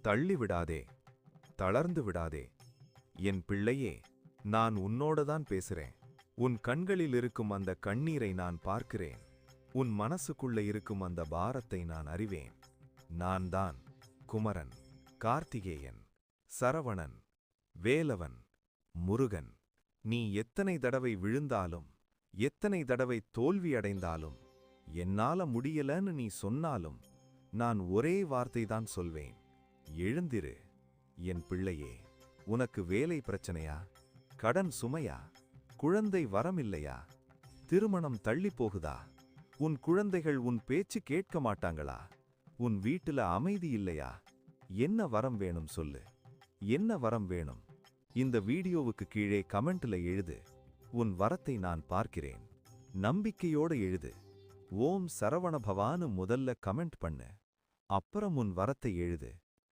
தள்ளிவிடாதே, தளர்ந்து விடாதே. என் பிள்ளையே, நான் உன்னோடதான் பேசுறேன். உன் கண்களில் இருக்கும் அந்த கண்ணீரை நான் பார்க்கிறேன். உன் மனசுக்குள்ள இருக்கும் அந்த பாரத்தை நான் அறிவேன். நான் தான் குமரன், கார்த்திகேயன், சரவணன், வேலவன், முருகன். நீ எத்தனை தடவை விழுந்தாலும், எத்தனை தடவை தோல்வியடைந்தாலும், என்னால முடியலன்னு நீ சொன்னாலும், நான் ஒரே வார்த்தைதான் சொல்வேன். எழுந்திரு என் பிள்ளையே. உனக்கு வேலை பிரச்சனையா? கடன் சுமையா? குழந்தை வரமில்லையா? திருமணம் தள்ளி போகுதா? உன் குழந்தைகள் உன் பேச்சு கேட்க மாட்டாங்களா? உன் வீட்டுல அமைதி இல்லையா? என்ன வரம் வேணும் சொல்லு. என்ன வரம் வேணும்? இந்த வீடியோவுக்கு கீழே கமெண்ட்ல எழுது. உன் வரத்தை நான் பார்க்கிறேன். நம்பிக்கையோட எழுது. ஓம் சரவண பவான்னு முதல்ல கமெண்ட் பண்ணு. அப்புறம் உன் வரத்தை எழுது.